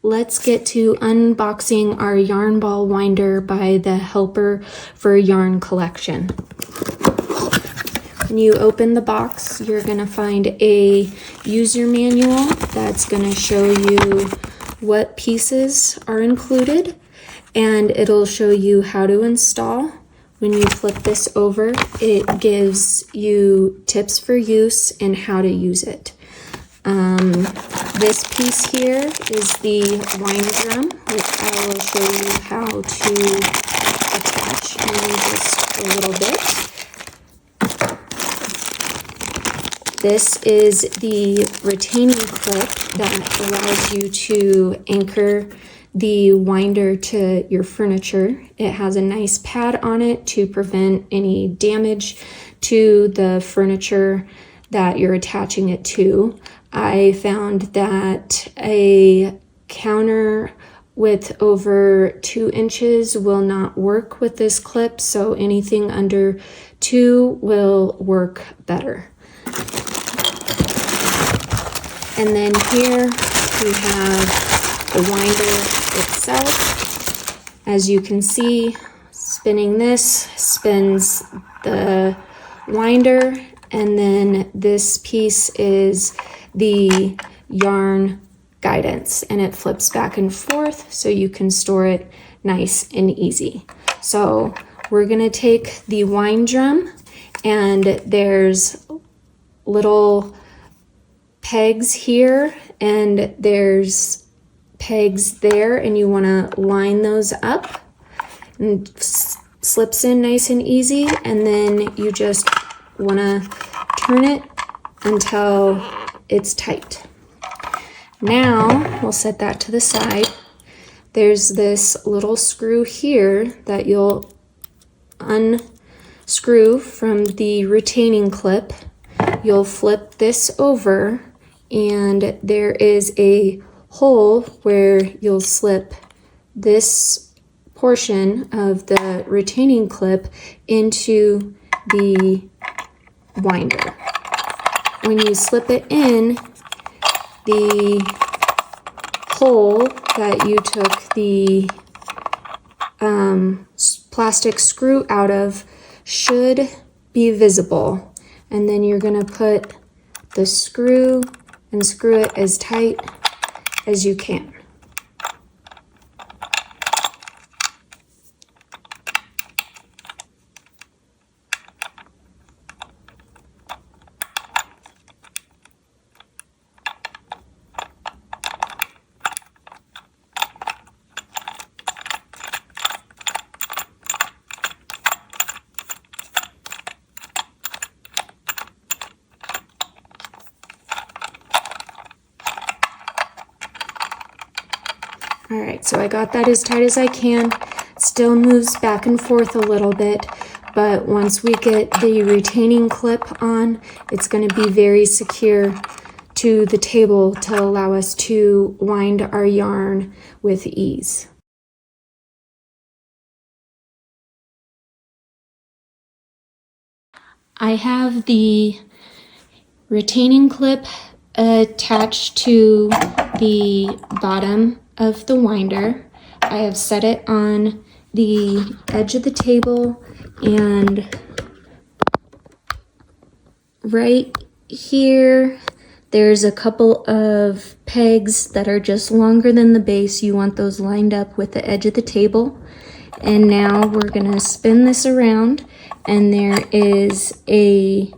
let's get to unboxing our yarn ball winder by the Helper for Yarn collection. When you open the box, you're going to find a user manual that's going to show you what pieces are included, and it'll show you how to install. When you flip this over, it gives you tips for use and how to use it. This piece here is the wind drum, which I will show you how to attach in just a little bit. This is the retaining clip that allows you to anchor the winder to your furniture. It has a nice pad on it to prevent any damage to the furniture that you're attaching it to. I found that a counter with over 2 inches will not work with this clip, so anything under 2 will work better. And then here we have the winder itself. As you can see, spinning this spins the winder, and then this piece is the yarn guidance, and it flips back and forth so you can store it nice and easy. So we're gonna take the wind drum, and there's little pegs here and there's pegs there, and you want to line those up, and slips in nice and easy, and then you just want to turn it until it's tight. Now we'll set that to the side. There's this little screw here that you'll unscrew from the retaining clip. You'll flip this over, and there is a hole where you'll slip this portion of the retaining clip into the winder. When you slip it in, the hole that you took the plastic screw out of should be visible. And then you're going to put the screw and screw it as tight as you can. All right, so I got that as tight as I can. Still moves back and forth a little bit, but once we get the retaining clip on, it's going to be very secure to the table to allow us to wind our yarn with ease. I have the retaining clip attached to the bottom of the winder. I have set it on the edge of the table, and right here there's a couple of pegs that are just longer than the base. You want those lined up with the edge of the table. And now we're gonna spin this around, and there is a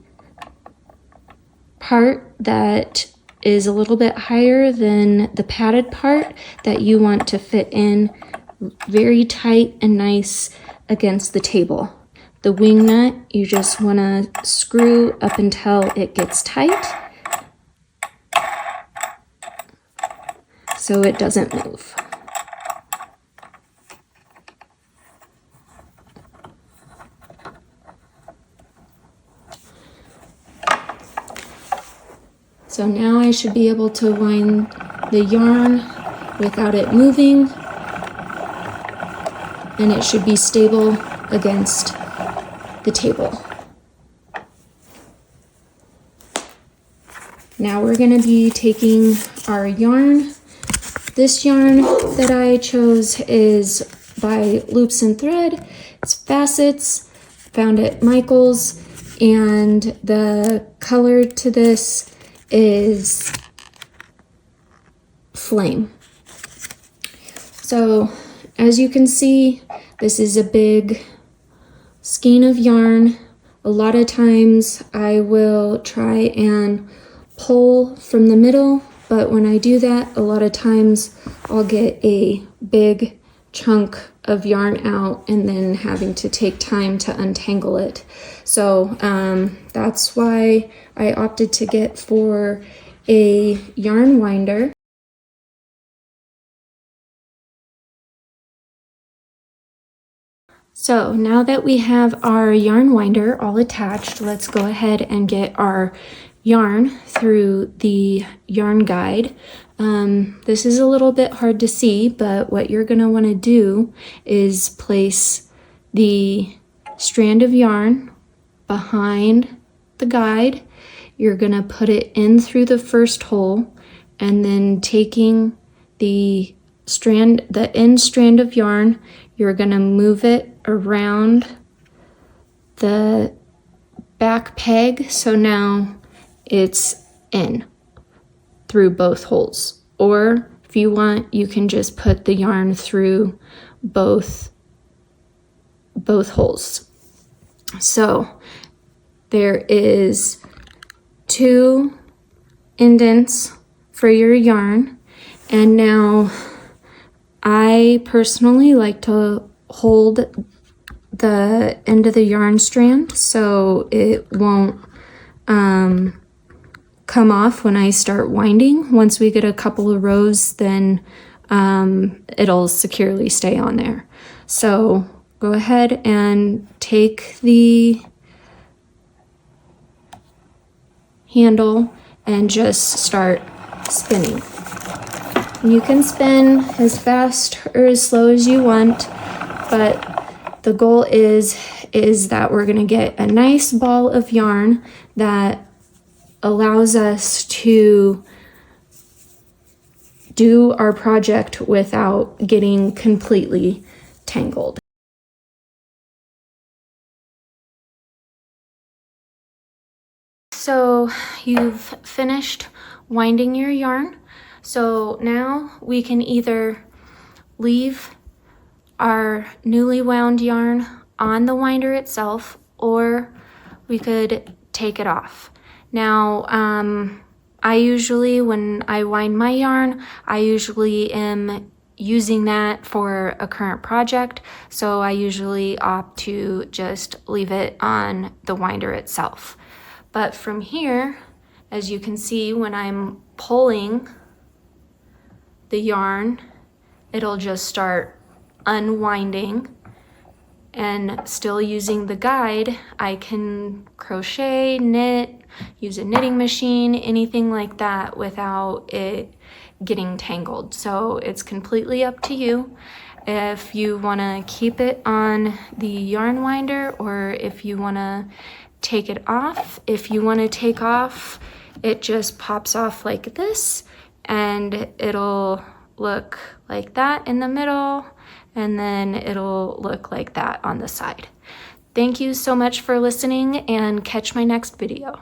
part that is a little bit higher than the padded part that you want to fit in very tight and nice against the table. The wing nut, you just want to screw up until it gets tight so it doesn't move. So now I should be able to wind the yarn without it moving, and it should be stable against the table. Now we're going to be taking our yarn This yarn that I chose is by Loops and Thread. It's Facets, found at Michael's, and the color to this is Flame. So as you can see, this is a big skein of yarn. A lot of times I will try and pull from the middle, but when I do that, a lot of times I'll get a big chunk of yarn out and then having to take time to untangle it. So that's why I opted to get for a yarn winder. So now that we have our yarn winder all attached, let's go ahead and get our yarn through the yarn guide. This is a little bit hard to see, but what you're going to want to do is place the strand of yarn behind the guide. You're going to put it in through the first hole, and then taking the end strand of yarn, you're going to move it around the back peg, so now it's in through both holes. Or if you want, you can just put the yarn through both holes. So there is 2 indents for your yarn, and now I personally like to hold the end of the yarn strand so it won't come off when I start winding. Once we get a couple of rows, then it'll securely stay on there. So go ahead and take the handle and just start spinning. You can spin as fast or as slow as you want, but the goal is that we're going to get a nice ball of yarn that allows us to do our project without getting completely tangled. So you've finished winding your yarn. So now we can either leave our newly wound yarn on the winder itself, or we could take it off. Now, I usually, when I wind my yarn, I usually am using that for a current project, so I usually opt to just leave it on the winder itself. But from here, as you can see, when I'm pulling the yarn, it'll just start unwinding, and still using the guide, I can crochet, knit, use a knitting machine, anything like that without it getting tangled. So it's completely up to you if you want to keep it on the yarn winder or if you want to take it off. If you want to take off, it just pops off like this, and it'll look like that in the middle, and then it'll look like that on the side. Thank you so much for listening, and catch my next video.